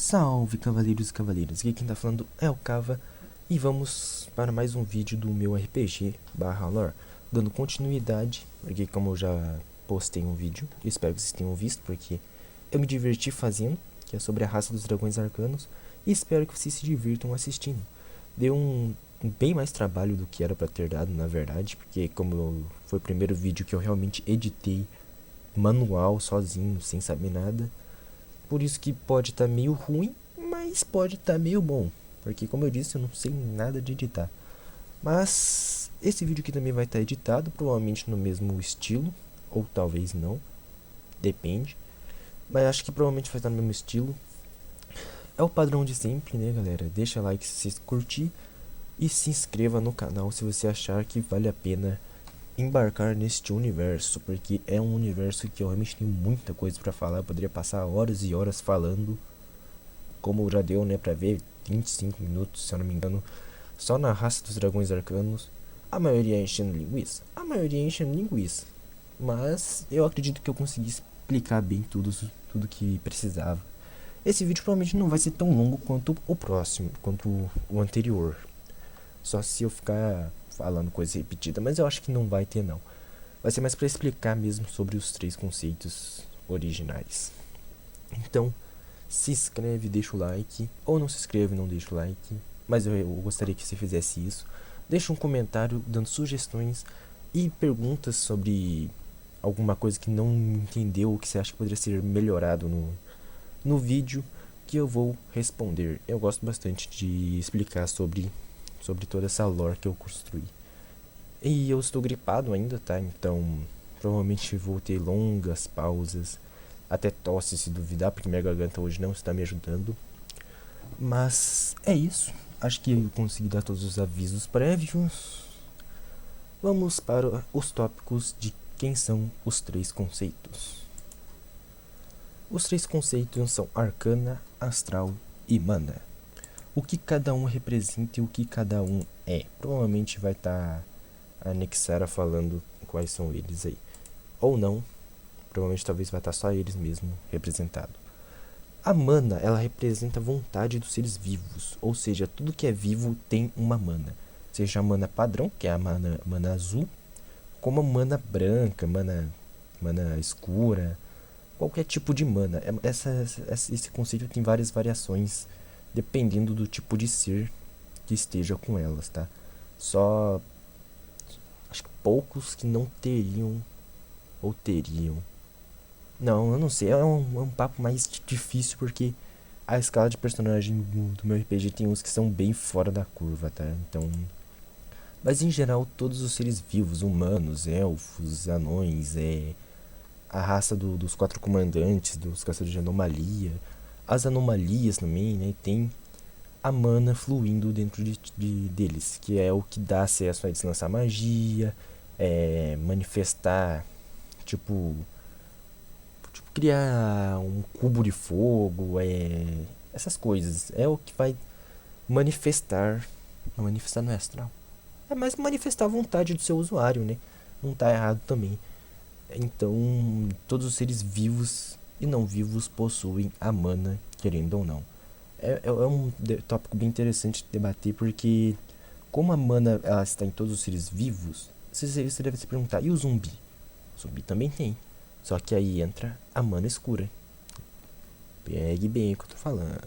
Salve cavaleiros e cavaleiras, aqui quem tá falando é o Cava e vamos para mais um vídeo do meu RPG /lore, dando continuidade, porque como eu já postei um vídeo, eu espero que vocês tenham visto, porque eu me diverti fazendo, que é sobre a raça dos dragões arcanos, e espero que vocês se divirtam assistindo. Deu um bem mais trabalho do que era pra ter dado, na verdade, porque foi o primeiro vídeo que eu realmente editei manual, sozinho, sem saber nada. Por isso que pode estar meio ruim, mas pode estar meio bom. Porque como eu disse, eu não sei nada de editar. Mas esse vídeo aqui também vai estar editado, provavelmente no mesmo estilo. Ou talvez não, depende. Mas acho que provavelmente vai estar no mesmo estilo. É o padrão de sempre, né, galera? Deixa like se você curtir. E se inscreva no canal se você achar que vale a pena embarcar neste universo, porque é um universo que eu realmente tenho muita coisa pra falar. Eu poderia passar horas e horas falando, como já deu, né, pra ver, 25 minutos, se eu não me engano, só na raça dos dragões arcanos. A maioria enchendo linguiça, mas eu acredito que eu consegui explicar bem tudo que precisava. Esse vídeo provavelmente não vai ser tão longo quanto o próximo, quanto o anterior, só se eu ficar falando coisa repetida, mas eu acho que não vai ter não. Vai ser mais para explicar mesmo sobre os três conceitos originais. Então, se inscreve, deixa o like, ou não se inscreve, não deixa o like, mas eu gostaria que você fizesse isso. Deixa um comentário dando sugestões e perguntas sobre alguma coisa que não entendeu ou que você acha que poderia ser melhorado no vídeo, que eu vou responder. Eu gosto bastante de explicar sobre toda essa lore que eu construí. E eu estou gripado ainda, tá? Então provavelmente vou ter longas pausas, até tosse se duvidar, porque minha garganta hoje não está me ajudando. Mas é isso. Acho que eu consegui dar todos os avisos prévios. Vamos para os tópicos de quem são os três conceitos. Os três conceitos são arcana, astral e mana. O que cada um representa e o que cada um é. Provavelmente vai estar a Nexara falando quais são eles aí. Ou não, provavelmente talvez vai estar só eles mesmo representado. A mana, ela representa a vontade dos seres vivos, ou seja, tudo que é vivo tem uma mana. Seja a mana padrão, que é a mana azul, como a mana branca, mana escura, qualquer tipo de mana. Esse conceito tem várias variações, dependendo do tipo de ser que esteja com elas, tá? Só acho que poucos que não teriam ou teriam. Não, eu não sei, é um papo mais difícil porque a escala de personagem do meu RPG tem uns que são bem fora da curva, tá? Então, mas em geral todos os seres vivos, humanos, elfos, anões, a raça dos quatro comandantes, dos caçadores de anomalia, as anomalias também, né? Tem a mana fluindo dentro deles, que é o que dá acesso a eles lançar magia, manifestar, tipo criar um cubo de fogo, essas coisas. É o que vai manifestar. Não, manifestar não é astral. É mais manifestar a vontade do seu usuário, né? Não tá errado também. Então, todos os seres vivos e não vivos possuem a mana, querendo ou não. É um tópico bem interessante de debater, porque como a mana ela está em todos os seres vivos, você deve se perguntar, e o zumbi? O zumbi também tem. Só que aí entra a mana escura. Pegue bem o que eu tô falando.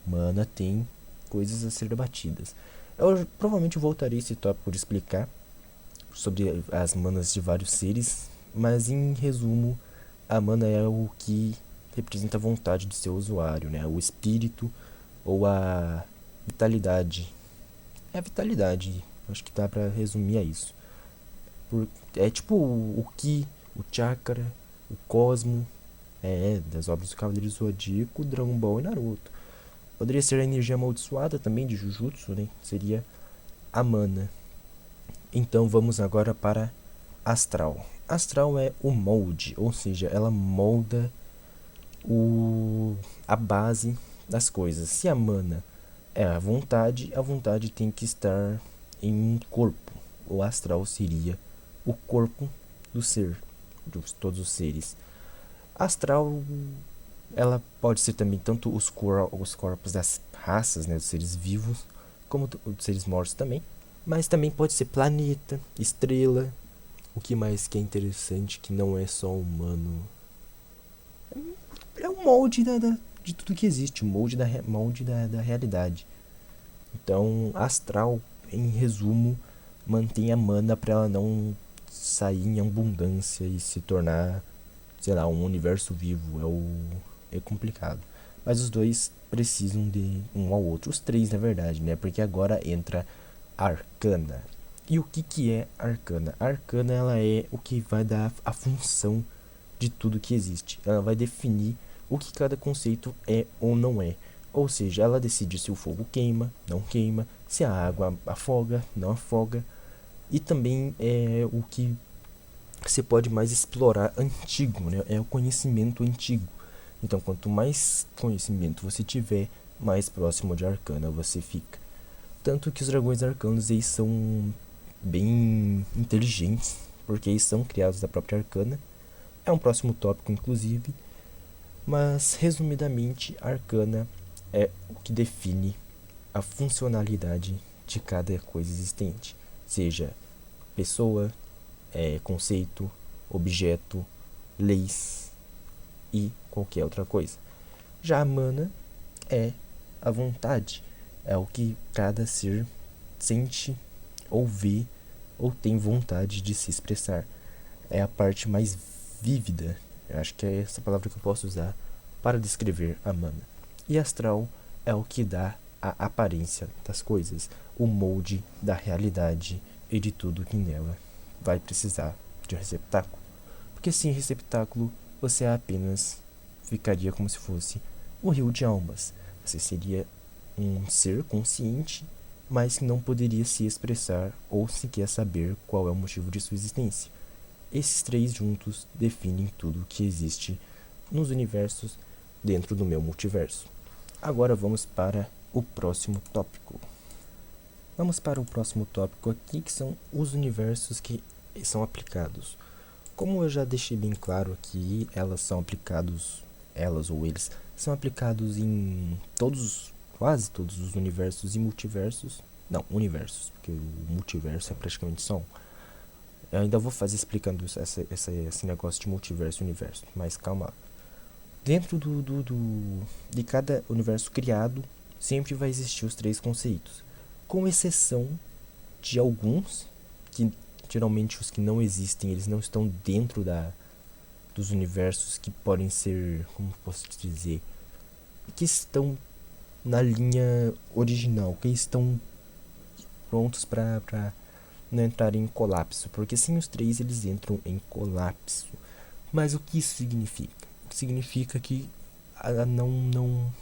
Mana tem coisas a ser debatidas. Eu provavelmente voltarei a esse tópico de explicar sobre as manas de vários seres, mas em resumo, a mana é o que representa a vontade do seu usuário, né? O espírito ou a vitalidade. É a vitalidade, acho que dá pra resumir a isso. É tipo o Ki, o Chakra, o Cosmo, das obras do Cavaleiro Zodíaco, Dragon Ball e Naruto. Poderia ser a energia amaldiçoada também de Jujutsu, né? Seria a mana. Então vamos agora para Astral. Astral é o molde, ou seja, ela molda a base das coisas. Se a mana é a vontade tem que estar em um corpo. O astral seria o corpo do ser, de todos os seres. Astral Ela pode ser também tanto os corpos das raças, né, dos seres vivos, como dos seres mortos também. Mas também pode ser planeta, estrela. O que mais que é interessante, que não é só humano. É um molde de tudo que existe, um molde da realidade. Então, astral, em resumo, mantém a mana para ela não sair em abundância e se tornar, sei lá, um universo vivo. É complicado. Mas os dois precisam de um ao outro. Os três, na verdade, né? Porque agora entra Arcana. E o que é Arcana? A Arcana, ela é o que vai dar a função de tudo que existe. Ela vai definir o que cada conceito é ou não é. Ou seja, ela decide se o fogo queima, não queima, se a água afoga, não afoga. E também é o que você pode mais explorar antigo, né? É o conhecimento antigo. Então, quanto mais conhecimento você tiver, mais próximo de Arcana você fica. Tanto que os dragões arcanos eles são bem inteligentes, porque eles são criados da própria Arcana. É um próximo tópico, inclusive. Mas, resumidamente, Arcana é o que define a funcionalidade de cada coisa existente. Seja pessoa, conceito, objeto, leis e qualquer outra coisa. Já a mana é a vontade. É o que cada ser sente ou vê ou tem vontade de se expressar. É a parte mais vívida, eu acho que é essa palavra que eu posso usar para descrever a mana. E astral é o que dá a aparência das coisas, o molde da realidade e de tudo que nela vai precisar de um receptáculo. Porque sem receptáculo você apenas ficaria como se fosse um rio de almas. Você seria um ser consciente, mas que não poderia se expressar ou sequer saber qual é o motivo de sua existência. Esses três juntos definem tudo o que existe nos universos dentro do meu multiverso. Agora vamos para o próximo tópico. Vamos para o próximo tópico aqui, que são os universos que são aplicados. Como eu já deixei bem claro aqui, elas ou eles, são aplicados em quase todos os universos e multiversos. Não, universos, porque o multiverso é praticamente só um. Eu ainda vou fazer explicando esse negócio de multiverso e universo, mas calma lá. Dentro de cada universo criado, sempre vai existir os três conceitos, com exceção de alguns, que geralmente os que não existem, eles não estão dentro dos universos que podem ser, como posso dizer, que estão na linha original, que estão prontos para não entrarem em colapso, porque sem os três eles entram em colapso. Mas o que isso significa? Significa que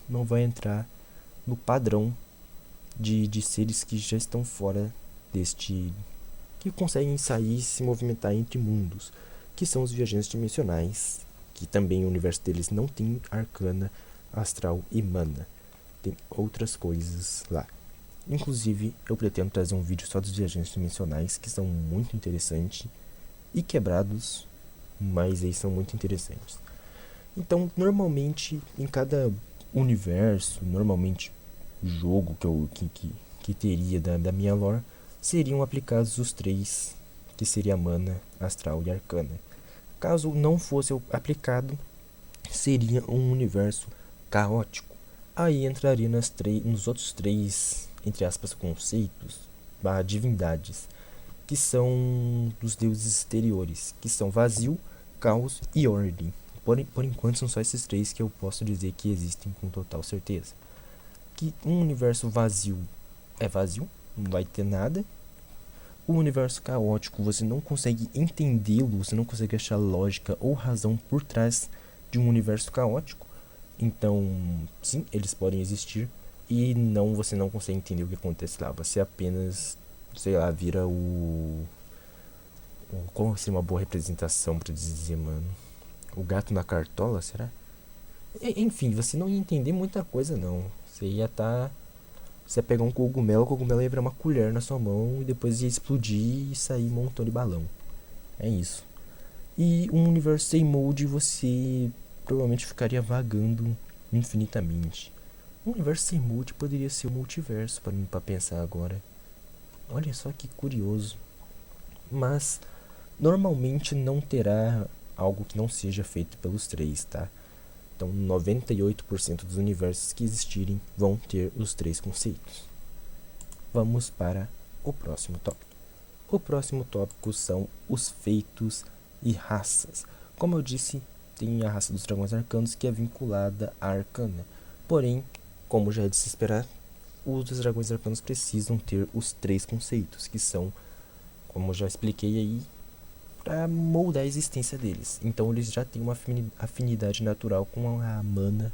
não vai entrar no padrão de seres que já estão fora deste, que conseguem sair e se movimentar entre mundos, que são os viajantes dimensionais, que também o universo deles não tem arcana, astral e mana. Tem outras coisas lá. Inclusive, eu pretendo trazer um vídeo só dos viajantes dimensionais, que são muito interessantes e quebrados, mas eles são muito interessantes. Então, normalmente, em cada universo, normalmente jogo que teria da minha lore, seriam aplicados os três, que seria mana, astral e arcana. Caso não fosse aplicado, seria um universo caótico. Aí entraria nos outros três, entre aspas, conceitos, divindades, que são dos deuses exteriores, que são vazio, caos e ordem. Por enquanto são só esses três que eu posso dizer que existem com total certeza. Que um universo vazio é vazio, não vai ter nada. O universo caótico, você não consegue entendê-lo, você não consegue achar lógica ou razão por trás de um universo caótico. Então, sim, eles podem existir e você não consegue entender o que acontece lá. Você apenas, sei lá, vira qual seria uma boa representação pra dizer, mano? O gato na cartola, será? Enfim, você não ia entender muita coisa, não. Você ia você ia pegar um cogumelo, o cogumelo ia virar uma colher na sua mão e depois ia explodir e sair um montão de balão. É isso. E um universo sem molde, você provavelmente ficaria vagando infinitamente. Um universo sem multi poderia ser o multiverso, para pensar agora. Olha só que curioso. Mas normalmente não terá algo que não seja feito pelos três, tá? Então 98% dos universos que existirem vão ter os três conceitos. Vamos para o próximo tópico. O próximo tópico são os feitos e raças. Como eu disse, tem a raça dos dragões arcanos que é vinculada à arcana. Porém, como já é de se esperar, os dragões arcanos precisam ter os três conceitos, que são, como já expliquei aí, para moldar a existência deles. Então eles já têm uma afinidade natural com a mana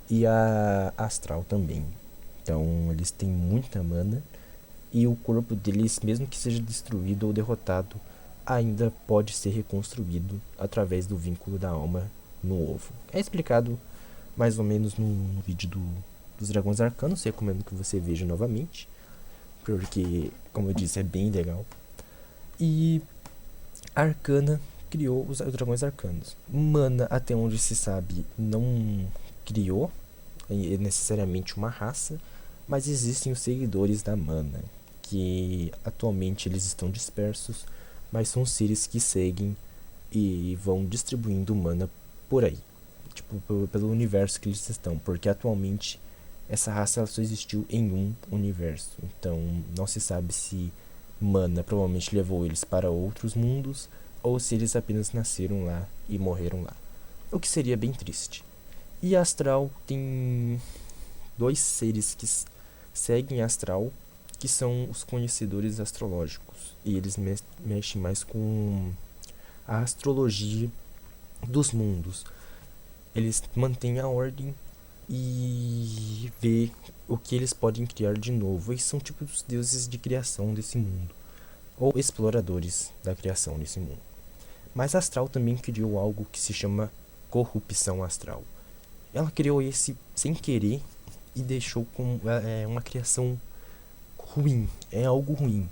e a astral também. Então eles têm muita mana e o corpo deles, mesmo que seja destruído ou derrotado, ainda pode ser reconstruído através do vínculo da alma no ovo. É explicado mais ou menos no vídeo dos dragões arcanos, recomendo que você veja novamente, porque, como eu disse, é bem legal. E a Arcana criou os dragões arcanos. Mana, até onde se sabe, não criou necessariamente uma raça, mas existem os seguidores da Mana, que atualmente eles estão dispersos, mas são seres que seguem e vão distribuindo mana por aí, tipo, pelo universo que eles estão, porque atualmente essa raça ela só existiu em um universo, então não se sabe se Mana provavelmente levou eles para outros mundos ou se eles apenas nasceram lá e morreram lá, o que seria bem triste. E Astral tem dois seres que seguem Astral, que são os conhecedores astrológicos, e eles mexem mais com a astrologia dos mundos. Eles mantêm a ordem e vê o que eles podem criar de novo. Eles são tipo os deuses de criação desse mundo, ou exploradores da criação desse mundo. Mas Astral também criou algo que se chama corrupção astral. Ela criou esse sem querer e deixou com uma criação ruim, é algo ruim.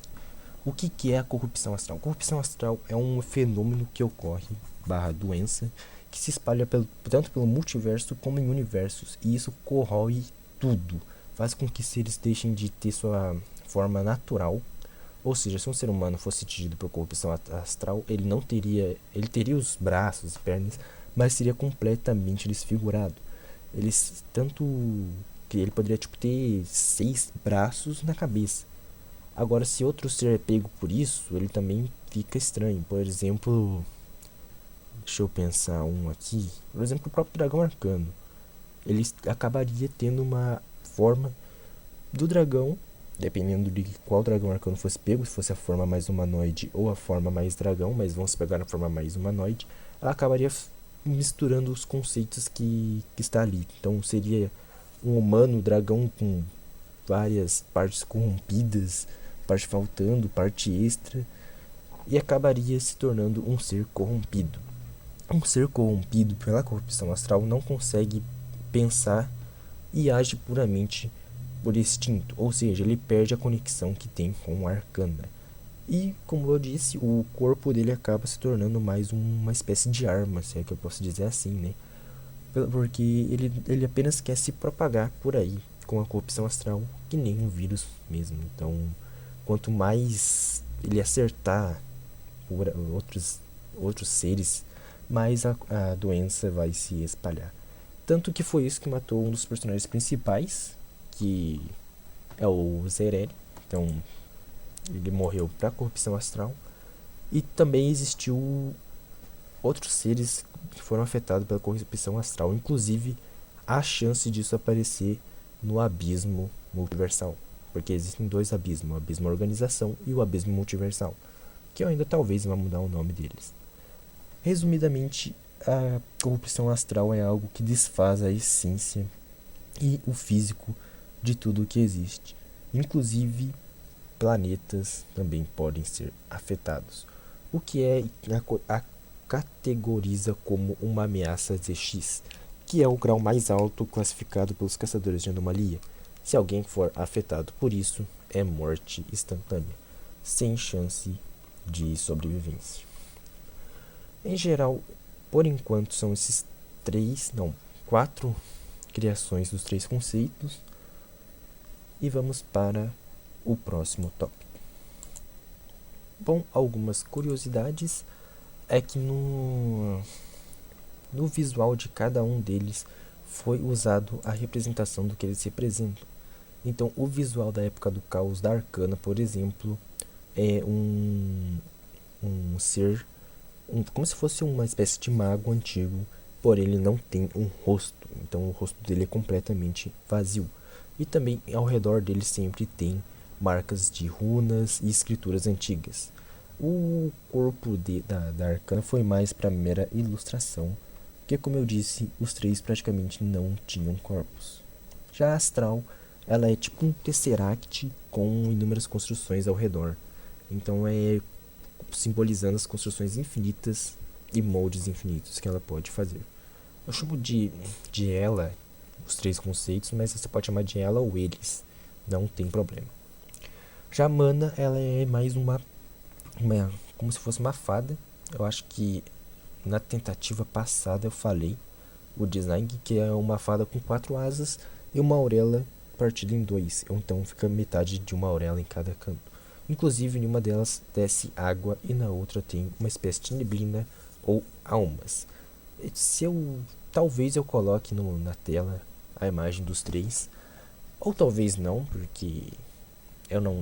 O que é a corrupção astral? Corrupção astral é um fenômeno que ocorre, doença, que se espalha tanto pelo multiverso como em universos, e isso corrói tudo, faz com que seres deixem de ter sua forma natural. Ou seja, se um ser humano fosse atingido por corrupção astral, ele teria os braços, pernas, mas seria completamente desfigurado. Tanto que ele poderia ter 6 braços na cabeça. Agora, se outro ser é pego por isso, ele também fica estranho. Por exemplo, deixa eu pensar um aqui. Por exemplo, o próprio dragão arcano. Ele acabaria tendo uma forma do dragão, dependendo de qual dragão arcano fosse pego, se fosse a forma mais humanoide ou a forma mais dragão, mas vamos pegar a forma mais humanoide, ela acabaria misturando os conceitos que está ali. Então seria um humano dragão com várias partes corrompidas, parte faltando, parte extra, e acabaria se tornando um ser corrompido. Um ser corrompido pela corrupção astral não consegue pensar e age puramente por instinto, ou seja, ele perde a conexão que tem com a arcana. E, como eu disse, o corpo dele acaba se tornando mais uma espécie de arma, se é que eu posso dizer assim, né? Porque ele apenas quer se propagar por aí com a corrupção astral, que nem um vírus mesmo. Então, quanto mais ele acertar por outros seres, mais a doença vai se espalhar. Tanto que foi isso que matou um dos personagens principais, que é o Zereri. Então, ele morreu para corrupção astral. E também existiu outros seres que foram afetados pela corrupção astral. Inclusive, há chance disso aparecer no abismo multiversal. Porque existem dois abismos, o abismo organização e o abismo multiversal, que eu ainda talvez vá mudar o nome deles. Resumidamente, a corrupção astral é algo que desfaz a essência e o físico de tudo o que existe. Inclusive, planetas também podem ser afetados, o que a categoriza como uma ameaça ZX, que é o grau mais alto classificado pelos caçadores de anomalia. Se alguém for afetado por isso, é morte instantânea, sem chance de sobrevivência. Em geral, por enquanto, são esses quatro criações dos 3 conceitos. E vamos para o próximo tópico. Bom, algumas curiosidades é que no visual de cada um deles foi usado a representação do que eles representam. Então, o visual da época do caos da Arcana, por exemplo, é um ser, como se fosse uma espécie de mago antigo, porém ele não tem um rosto, então o rosto dele é completamente vazio. E também ao redor dele sempre tem marcas de runas e escrituras antigas. O corpo da Arcana foi mais para mera ilustração, porque, como eu disse, os 3 praticamente não tinham corpos. Já a Astral, ela é tipo um tesseract com inúmeras construções ao redor. Então é simbolizando as construções infinitas e moldes infinitos que ela pode fazer. Eu chamo de ela os 3 conceitos, mas você pode chamar de ela ou eles, não tem problema. Já a Mana, ela é mais como se fosse uma fada. Eu acho que na tentativa passada eu falei o design, que é uma fada com 4 asas e uma auréola partida em 2, então fica metade de uma auréola em cada canto. Inclusive, em uma delas desce água e na outra tem uma espécie de neblina ou almas. Talvez eu coloque na tela a imagem dos 3, ou talvez não, porque eu não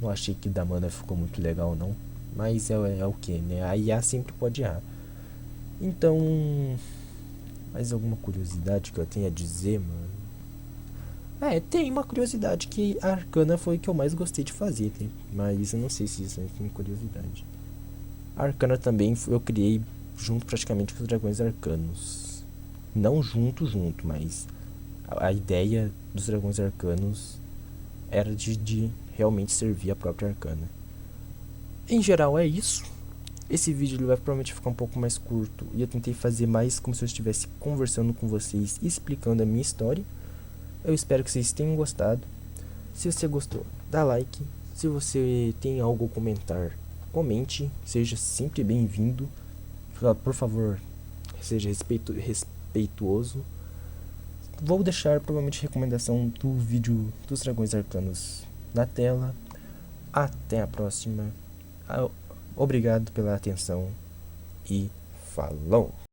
achei que da Mana ficou muito legal não, mas é o que, né? A IA sempre pode errar. Então, mais alguma curiosidade que eu tenho a dizer, mano? Tem uma curiosidade que a Arcana foi que eu mais gostei de fazer, né? Mas eu não sei se isso é curiosidade. A Arcana também eu criei junto praticamente com os dragões arcanos. Não junto, mas a ideia dos dragões arcanos era de realmente servir a própria Arcana. Em geral é isso. Esse vídeo ele vai provavelmente ficar um pouco mais curto e eu tentei fazer mais como se eu estivesse conversando com vocês e explicando a minha história. Eu espero que vocês tenham gostado. Se você gostou, dá like. Se você tem algo a comentar, comente. Seja sempre bem-vindo. Por favor, seja respeituoso. Vou deixar provavelmente recomendação do vídeo dos dragões arcanos na tela. Até a próxima. Obrigado pela atenção e falou!